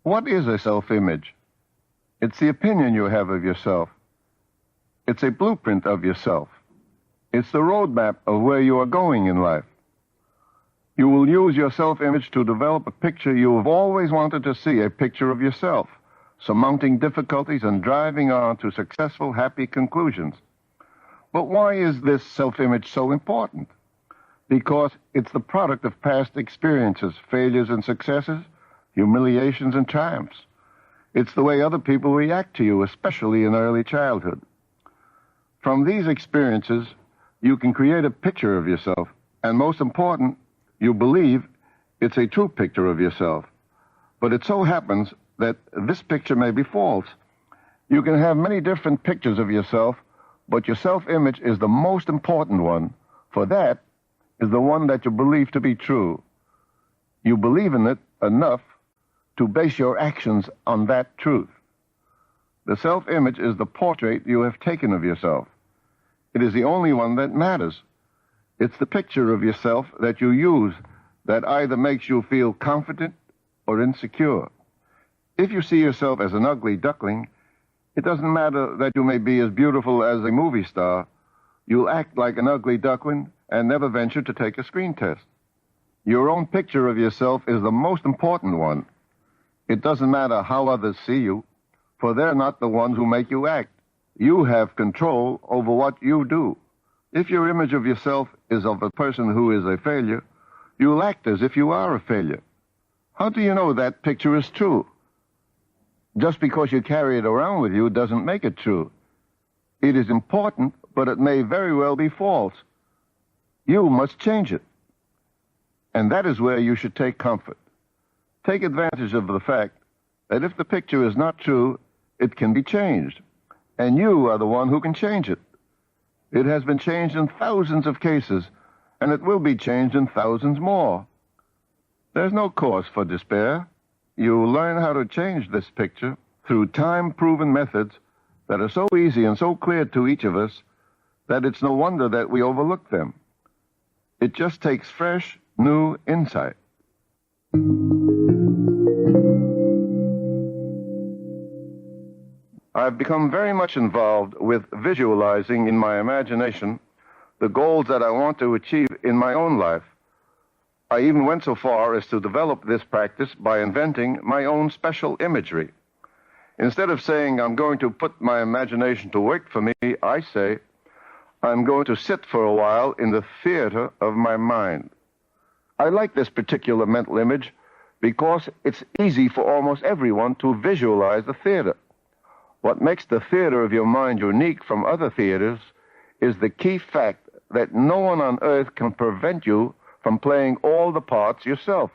What is a self-image? It's the opinion you have of yourself. It's a blueprint of yourself. It's the roadmap of where you are going in life. You will use your self-image to develop a picture you have always wanted to see, a picture of yourself, surmounting difficulties and driving on to successful, happy conclusions. But why is this self-image so important? Because it's the product of past experiences, failures and successes, humiliations and triumphs. It's the way other people react to you, especially in early childhood. From these experiences, you can create a picture of yourself, and most important, you believe it's a true picture of yourself. But it so happens that this picture may be false. You can have many different pictures of yourself, but your self-image is the most important one, for that is the one that you believe to be true. You believe in it enough to base your actions on that truth. The self-image is the portrait you have taken of yourself. It is the only one that matters. It's the picture of yourself that you use that either makes you feel confident or insecure. If you see yourself as an ugly duckling, it doesn't matter that you may be as beautiful as a movie star. You'll act like an ugly duckling and never venture to take a screen test. Your own picture of yourself is the most important one. It doesn't matter how others see you, for they're not the ones who make you act. You have control over what you do. If your image of yourself is of a person who is a failure, you'll act as if you are a failure. How do you know that picture is true? Just because you carry it around with you doesn't make it true. It is important, but it may very well be false. You must change it. And that is where you should take comfort. Take advantage of the fact that if the picture is not true, it can be changed. And you are the one who can change it. It has been changed in thousands of cases, and it will be changed in thousands more. There's no cause for despair. You will learn how to change this picture through time-proven methods that are so easy and so clear to each of us that it's no wonder that we overlook them. It just takes fresh, new insight. I've become very much involved with visualizing in my imagination the goals that I want to achieve in my own life. I even went so far as to develop this practice by inventing my own special imagery. Instead of saying I'm going to put my imagination to work for me, I say I'm going to sit for a while in the theater of my mind. I like this particular mental image because it's easy for almost everyone to visualize the theater. What makes the theater of your mind unique from other theaters is the key fact that no one on earth can prevent you from playing all the parts yourself.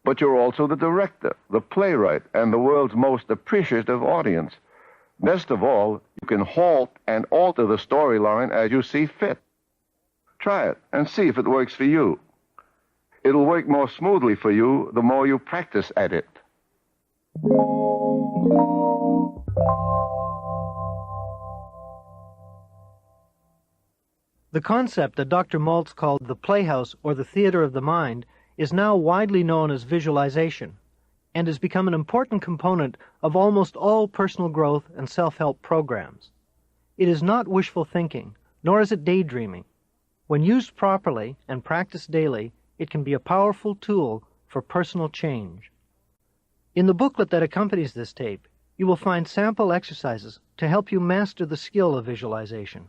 But you're also the director, the playwright, and the world's most appreciative audience. Best of all, you can halt and alter the storyline as you see fit. Try it and see if it works for you. It'll work more smoothly for you the more you practice at it. The concept that Dr. Maltz called the playhouse or the theater of the mind is now widely known as visualization and has become an important component of almost all personal growth and self-help programs. It is not wishful thinking, nor is it daydreaming. When used properly and practiced daily, it can be a powerful tool for personal change. In the booklet that accompanies this tape, you will find sample exercises to help you master the skill of visualization.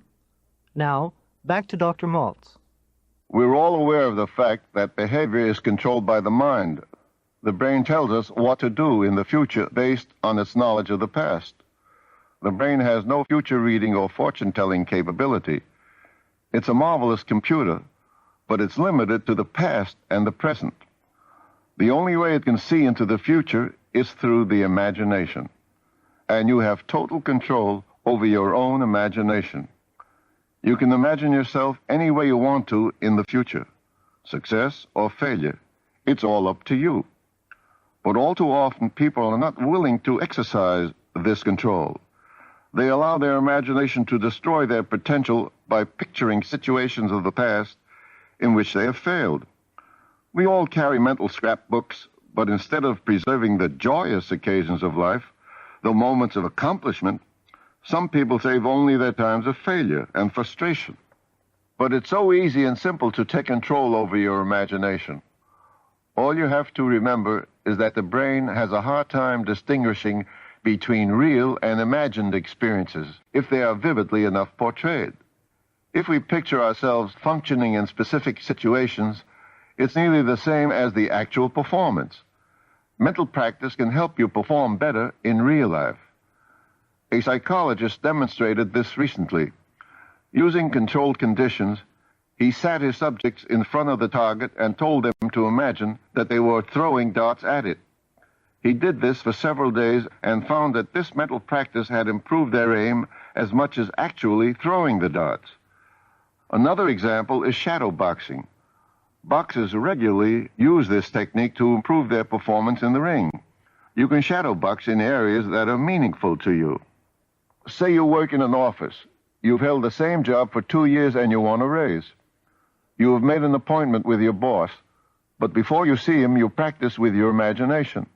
Now, back to Dr. Maltz. We're all aware of the fact that behavior is controlled by the mind. The brain tells us what to do in the future based on its knowledge of the past. The brain has no future reading or fortune-telling capability. It's a marvelous computer, but it's limited to the past and the present. The only way it can see into the future is through the imagination. And you have total control over your own imagination. You can imagine yourself any way you want to in the future, success or failure. It's all up to you. But all too often, people are not willing to exercise this control. They allow their imagination to destroy their potential by picturing situations of the past in which they have failed. We all carry mental scrapbooks, But instead of preserving the joyous occasions of life, the moments of accomplishment, some people save only their times of failure and frustration. But it's so easy and simple to take control over your imagination. All you have to remember is that the brain has a hard time distinguishing between real and imagined experiences if they are vividly enough portrayed. If we picture ourselves functioning in specific situations, it's nearly the same as the actual performance. Mental practice can help you perform better in real life. A psychologist demonstrated this recently. Using controlled conditions, he sat his subjects in front of the target and told them to imagine that they were throwing darts at it. He did this for several days and found that this mental practice had improved their aim as much as actually throwing the darts. Another example is shadow boxing. Boxers regularly use this technique to improve their performance in the ring. You can shadow box in areas that are meaningful to you. Say you work in an office. You've held the same job for 2 years and you want a raise. You have made an appointment with your boss, but before you see him, you practice with your imagination.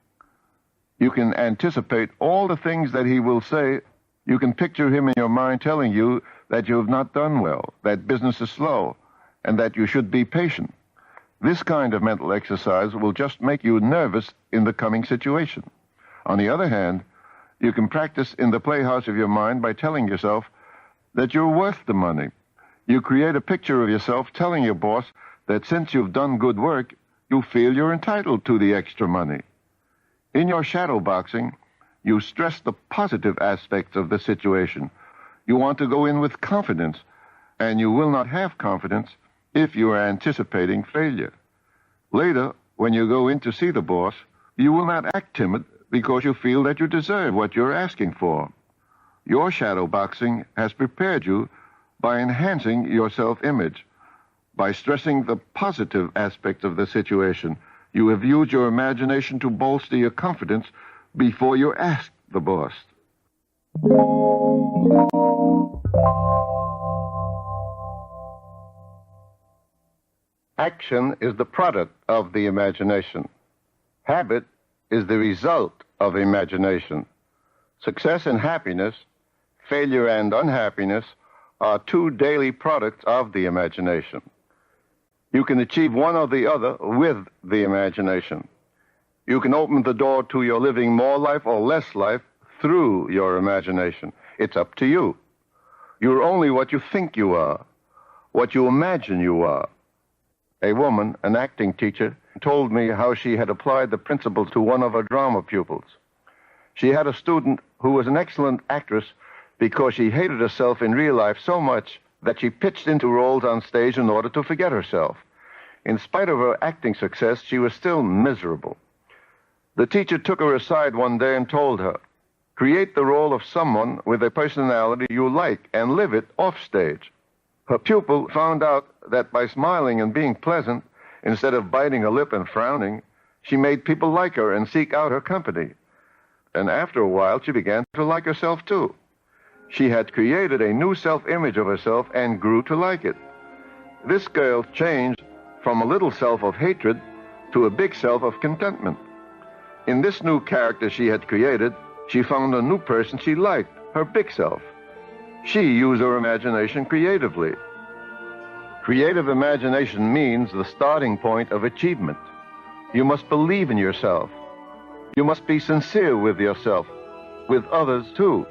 You can anticipate all the things that he will say. You can picture him in your mind telling you that you have not done well, that business is slow, and that you should be patient. This kind of mental exercise will just make you nervous in the coming situation. On the other hand, you can practice in the playhouse of your mind by telling yourself that you're worth the money. You create a picture of yourself telling your boss that since you've done good work, you feel you're entitled to the extra money. In your shadow boxing, you stress the positive aspects of the situation. You want to go in with confidence, and you will not have confidence if you are anticipating failure. Later, when you go in to see the boss, you will not act timid because you feel that you deserve what you're asking for. Your shadow boxing has prepared you by enhancing your self-image. By stressing the positive aspects of the situation, you have used your imagination to bolster your confidence before you ask the boss. Action is the product of the imagination. Habit is the result of imagination. Success and happiness, failure and unhappiness are two daily products of the imagination. You can achieve one or the other with the imagination. You can open the door to your living more life or less life through your imagination. It's up to you. You're only what you think you are, what you imagine you are. A woman, an acting teacher, told me how she had applied the principle to one of her drama pupils. She had a student who was an excellent actress because she hated herself in real life so much that she pitched into roles on stage in order to forget herself. In spite of her acting success, she was still miserable. The teacher took her aside one day and told her, "Create the role of someone with a personality you like and live it off stage." Her pupil found out that by smiling and being pleasant, instead of biting her lip and frowning, she made people like her and seek out her company. And after a while, she began to like herself too. She had created a new self-image of herself and grew to like it. This girl changed from a little self of hatred to a big self of contentment. In this new character she had created, she found a new person she liked, her big self. She used her imagination creatively. Creative imagination means the starting point of achievement. You must believe in yourself. You must be sincere with yourself, with others too.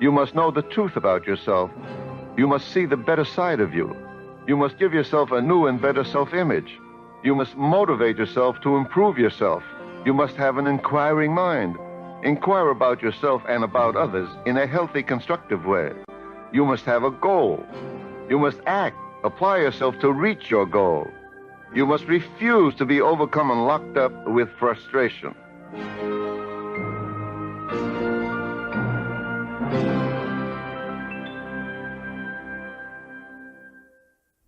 You must know the truth about yourself. You must see the better side of you. You must give yourself a new and better self-image. You must motivate yourself to improve yourself. You must have an inquiring mind. Inquire about yourself and about others in a healthy, constructive way. You must have a goal. You must act, apply yourself to reach your goal. You must refuse to be overcome and locked up with frustration.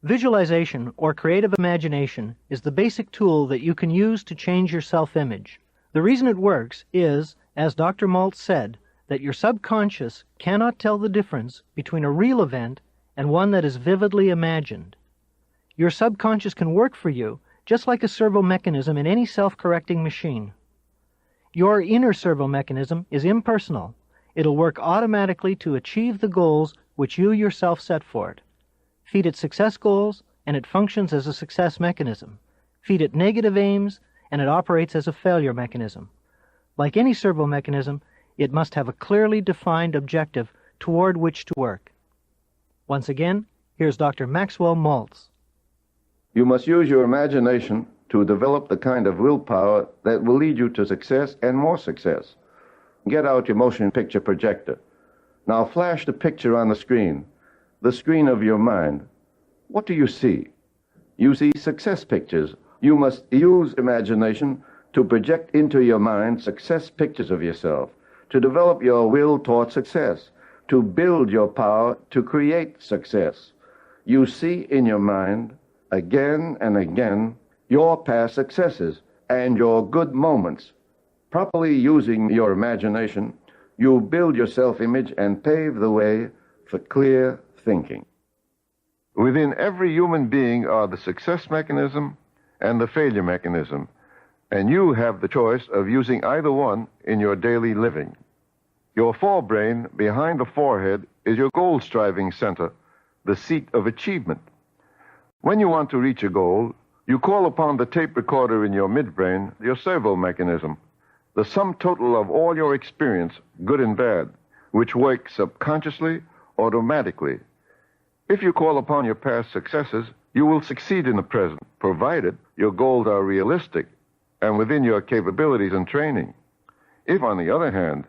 Visualization, or creative imagination, is the basic tool that you can use to change your self-image. The reason it works is, as Dr. Maltz said, that your subconscious cannot tell the difference between a real event and one that is vividly imagined. Your subconscious can work for you just like a servo mechanism in any self-correcting machine. Your inner servo mechanism is impersonal. It'll work automatically to achieve the goals which you yourself set for it. Feed it success goals, and it functions as a success mechanism. Feed it negative aims, and it operates as a failure mechanism. Like any servo mechanism, it must have a clearly defined objective toward which to work. Once again, here's Dr. Maxwell Maltz. You must use your imagination to develop the kind of willpower that will lead you to success and more success. Get out your motion picture projector. Now flash the picture on the screen of your mind. What do you see? You see success pictures. You must use imagination to project into your mind success pictures of yourself, to develop your will toward success, to build your power to create success. You see in your mind, again and again, your past successes and your good moments. Properly using your imagination, you build your self-image and pave the way for clear thinking. Within every human being are the success mechanism and the failure mechanism, and you have the choice of using either one in your daily living. Your forebrain behind the forehead is your goal-striving center, the seat of achievement. When you want to reach a goal, you call upon the tape recorder in your midbrain, your servo mechanism, the sum total of all your experience, good and bad, which works subconsciously, automatically. If you call upon your past successes, you will succeed in the present, provided your goals are realistic and within your capabilities and training. If, on the other hand,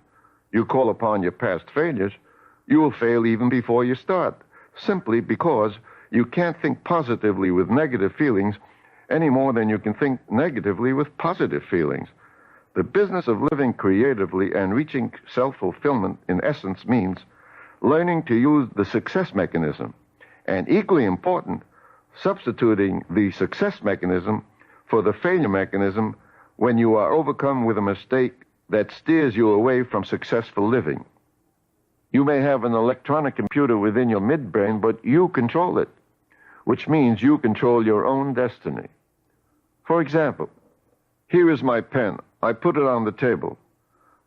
you call upon your past failures, you will fail even before you start, simply because you can't think positively with negative feelings any more than you can think negatively with positive feelings. The business of living creatively and reaching self-fulfillment, in essence, means learning to use the success mechanism, and equally important, substituting the success mechanism for the failure mechanism when you are overcome with a mistake that steers you away from successful living. You may have an electronic computer within your midbrain, but you control it, which means you control your own destiny. For example, here is my pen. I put it on the table.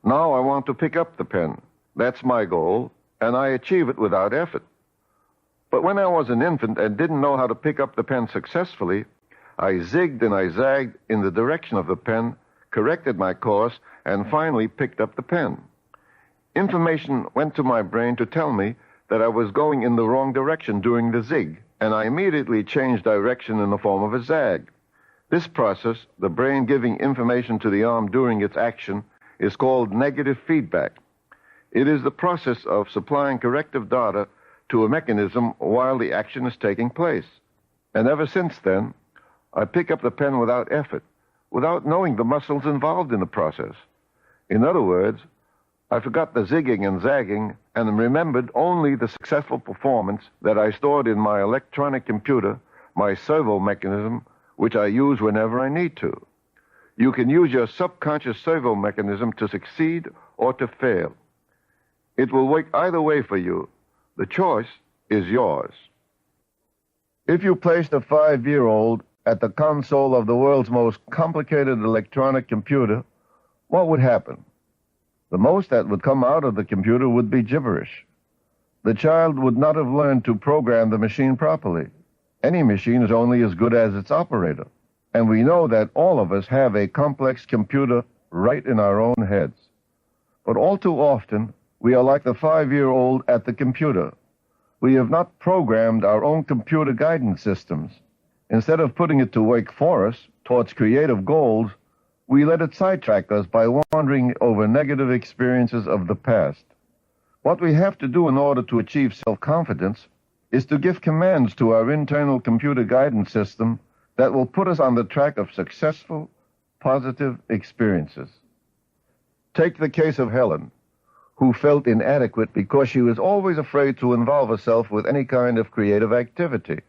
Now I want to pick up the pen. That's my goal, and I achieve it without effort. But when I was an infant and didn't know how to pick up the pen successfully, I zigged and I zagged in the direction of the pen, corrected my course, and finally picked up the pen. Information went to my brain to tell me that I was going in the wrong direction during the zig, and I immediately changed direction in the form of a zag. This process, the brain giving information to the arm during its action, is called negative feedback. It is the process of supplying corrective data to a mechanism while the action is taking place. And ever since then, I pick up the pen without effort, without knowing the muscles involved in the process. In other words, I forgot the zigging and zagging and remembered only the successful performance that I stored in my electronic computer, my servo mechanism, which I use whenever I need to. You can use your subconscious servo mechanism to succeed or to fail. It will work either way for you. The choice is yours. If you placed a 5-year-old at the console of the world's most complicated electronic computer, what would happen? The most that would come out of the computer would be gibberish. The child would not have learned to program the machine properly. Any machine is only as good as its operator, and we know that all of us have a complex computer right in our own heads. But all too often, we are like the 5-year-old at the computer. We have not programmed our own computer guidance systems. Instead of putting it to work for us towards creative goals, we let it sidetrack us by wandering over negative experiences of the past. What we have to do in order to achieve self-confidence is to give commands to our internal computer guidance system that will put us on the track of successful, positive experiences. Take the case of Helen, who felt inadequate because she was always afraid to involve herself with any kind of creative activity.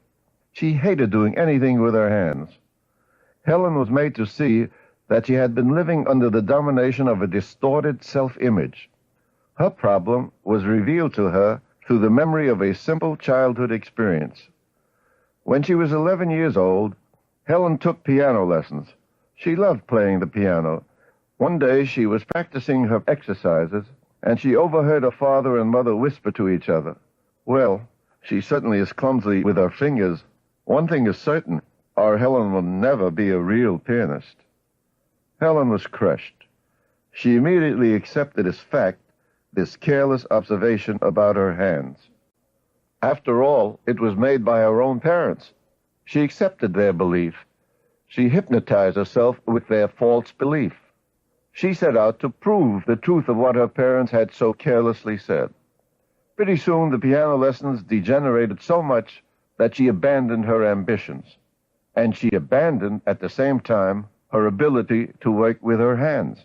She hated doing anything with her hands. Helen was made to see that she had been living under the domination of a distorted self-image. Her problem was revealed to her through the memory of a simple childhood experience. When she was 11 years old, Helen took piano lessons. She loved playing the piano. One day she was practicing her exercises, and she overheard her father and mother whisper to each other, "Well, she certainly is clumsy with her fingers. One thing is certain, our Helen will never be a real pianist." Helen was crushed. She immediately accepted as fact this careless observation about her hands. After all, it was made by her own parents. She accepted their belief. She hypnotized herself with their false belief. She set out to prove the truth of what her parents had so carelessly said. Pretty soon, the piano lessons degenerated so much that she abandoned her ambitions. And she abandoned, at the same time, her ability to work with her hands.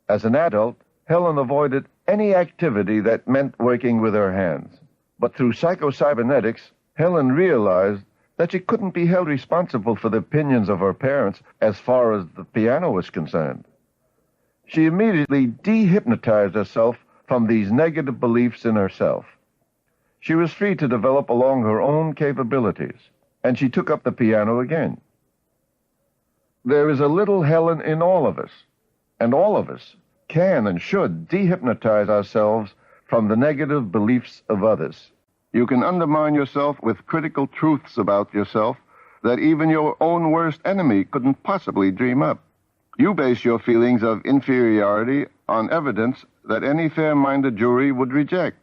As an adult, Helen avoided any activity that meant working with her hands. But through Psycho-Cybernetics, Helen realized that she couldn't be held responsible for the opinions of her parents as far as the piano was concerned. She immediately dehypnotized herself from these negative beliefs in herself. She was free to develop along her own capabilities, and she took up the piano again. There is a little Helen in all of us, and all of us can and should dehypnotize ourselves from the negative beliefs of others. You can undermine yourself with critical truths about yourself that even your own worst enemy couldn't possibly dream up. You base your feelings of inferiority on evidence that any fair-minded jury would reject.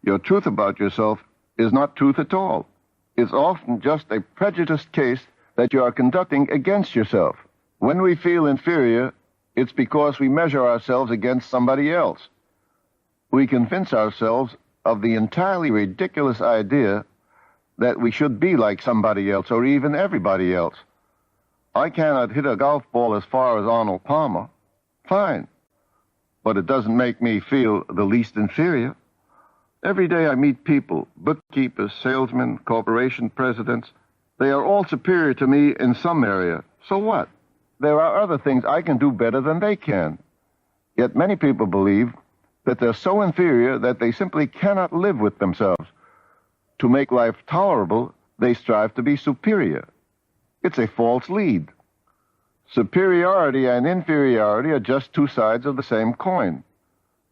Your truth about yourself is not truth at all. It's often just a prejudiced case that you are conducting against yourself. When we feel inferior, it's because we measure ourselves against somebody else. We convince ourselves of the entirely ridiculous idea that we should be like somebody else or even everybody else. I cannot hit a golf ball as far as Arnold Palmer. Fine. But it doesn't make me feel the least inferior. Every day I meet people, bookkeepers, salesmen, corporation presidents. They are all superior to me in some area. So what? There are other things I can do better than they can. Yet many people believe that they're so inferior that they simply cannot live with themselves. To make life tolerable, they strive to be superior. It's a false lead. Superiority and inferiority are just two sides of the same coin.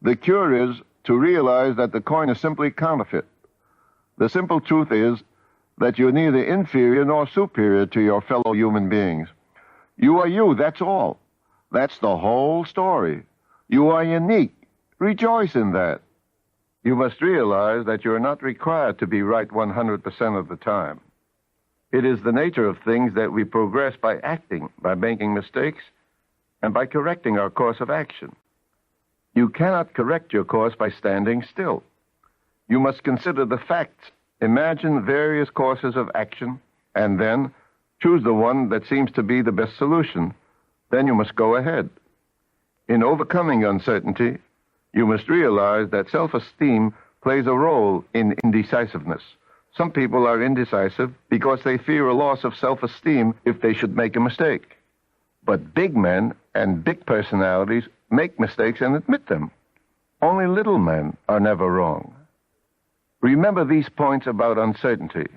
The cure is to realize that the coin is simply counterfeit. The simple truth is that you're neither inferior nor superior to your fellow human beings. You are you, that's all. That's the whole story. You are unique. Rejoice in that. You must realize that you are not required to be right 100% of the time. It is the nature of things that we progress by acting, by making mistakes, and by correcting our course of action. You cannot correct your course by standing still. You must consider the facts, imagine various courses of action, and then choose the one that seems to be the best solution. Then you must go ahead. In overcoming uncertainty, you must realize that self-esteem plays a role in indecisiveness. Some people are indecisive because they fear a loss of self-esteem if they should make a mistake. But big men and big personalities make mistakes and admit them. Only little men are never wrong. Remember these points about uncertainty.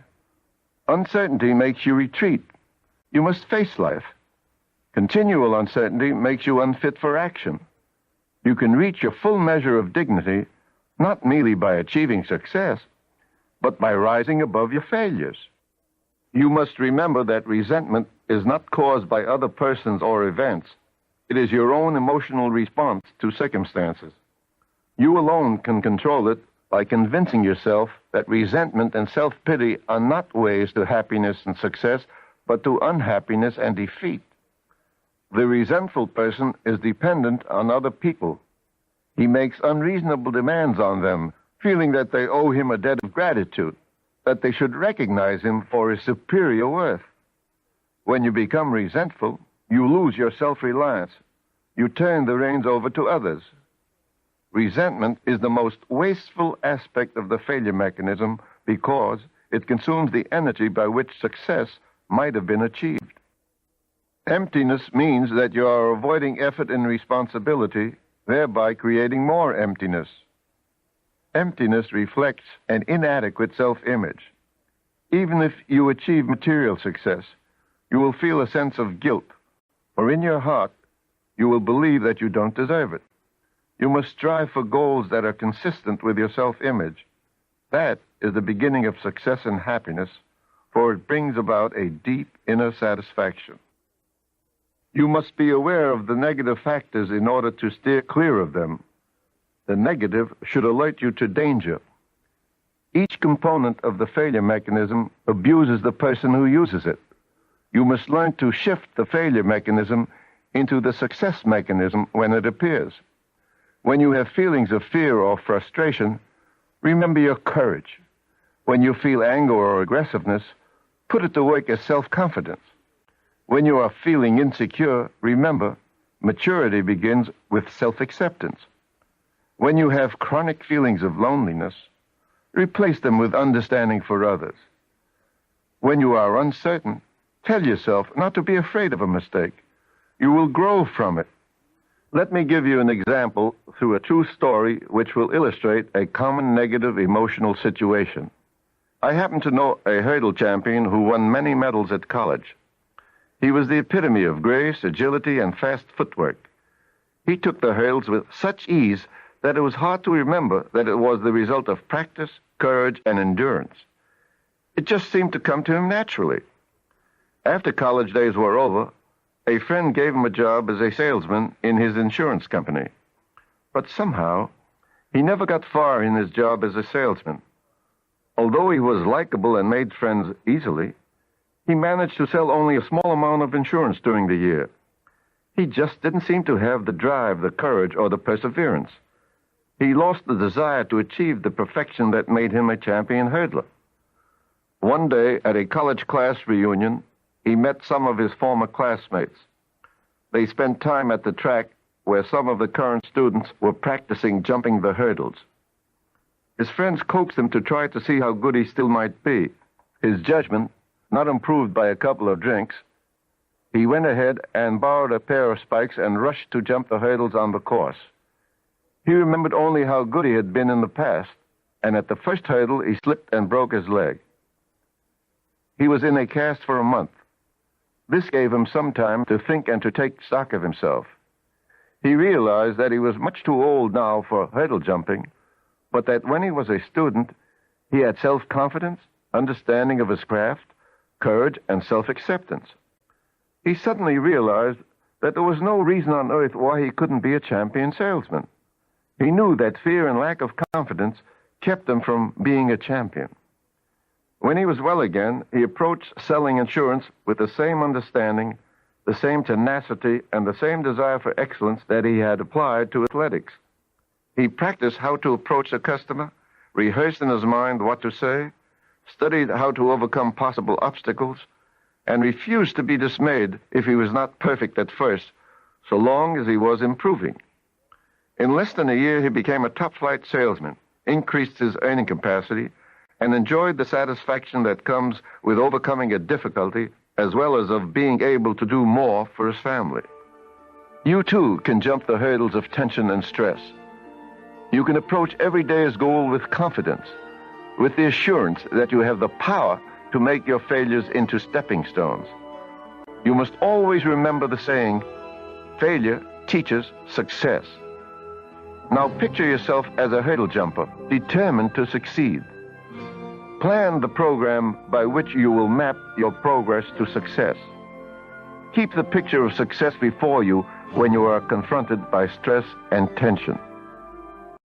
Uncertainty makes you retreat. You must face life. Continual uncertainty makes you unfit for action. You can reach your full measure of dignity not merely by achieving success, but by rising above your failures. You must remember that resentment is not caused by other persons or events. It is your own emotional response to circumstances. You alone can control it by convincing yourself that resentment and self-pity are not ways to happiness and success, but to unhappiness and defeat. The resentful person is dependent on other people. He makes unreasonable demands on them, feeling that they owe him a debt of gratitude, that they should recognize him for his superior worth. When you become resentful, you lose your self-reliance. You turn the reins over to others. Resentment is the most wasteful aspect of the failure mechanism because it consumes the energy by which success might have been achieved. Emptiness means that you are avoiding effort and responsibility, thereby creating more emptiness. Emptiness reflects an inadequate self-image. Even if you achieve material success, You will feel a sense of guilt, or in your heart, you will believe that you don't deserve it. You must strive for goals that are consistent with your self-image. That is the beginning of success and happiness, for it brings about a deep inner satisfaction. You must be aware of the negative factors in order to steer clear of them. The negative should alert you to danger. Each component of the failure mechanism abuses the person who uses it. You must learn to shift the failure mechanism into the success mechanism when it appears. When you have feelings of fear or frustration, remember your courage. When you feel anger or aggressiveness, put it to work as self-confidence. When you are feeling insecure, remember, maturity begins with self-acceptance. When you have chronic feelings of loneliness, replace them with understanding for others. When you are uncertain, tell yourself not to be afraid of a mistake. You will grow from it. Let me give you an example through a true story which will illustrate a common negative emotional situation. I happen to know a hurdle champion who won many medals at college. He was the epitome of grace, agility, and fast footwork. He took the hurdles with such ease that it was hard to remember that it was the result of practice, courage, and endurance. It just seemed to come to him naturally. After college days were over, a friend gave him a job as a salesman in his insurance company. But somehow, he never got far in his job as a salesman. Although he was likable and made friends easily, he managed to sell only a small amount of insurance during the year. He just didn't seem to have the drive, the courage, or the perseverance. He lost the desire to achieve the perfection that made him a champion hurdler. One day, at a college class reunion, he met some of his former classmates. They spent time at the track where some of the current students were practicing jumping the hurdles. His friends coaxed him to try to see how good he still might be. His judgment, not improved by a couple of drinks, he went ahead and borrowed a pair of spikes and rushed to jump the hurdles on the course. He remembered only how good he had been in the past, and at the first hurdle he slipped and broke his leg. He was in a cast for a month. This gave him some time to think and to take stock of himself. He realized that he was much too old now for hurdle jumping, but that when he was a student, he had self-confidence, understanding of his craft, courage, and self-acceptance. He suddenly realized that there was no reason on earth why he couldn't be a champion salesman. He knew that fear and lack of confidence kept him from being a champion. When he was well again, he approached selling insurance with the same understanding, the same tenacity, and the same desire for excellence that he had applied to athletics. He practiced how to approach a customer, rehearsed in his mind what to say, studied how to overcome possible obstacles, and refused to be dismayed if he was not perfect at first, so long as he was improving. In less than a year, he became a top-flight salesman, increased his earning capacity, and enjoyed the satisfaction that comes with overcoming a difficulty, as well as of being able to do more for his family. You, too, can jump the hurdles of tension and stress. You can approach every day's goal with confidence, with the assurance that you have the power to make your failures into stepping stones. You must always remember the saying, failure teaches success. Now picture yourself as a hurdle jumper, determined to succeed. Plan the program by which you will map your progress to success. Keep the picture of success before you when you are confronted by stress and tension.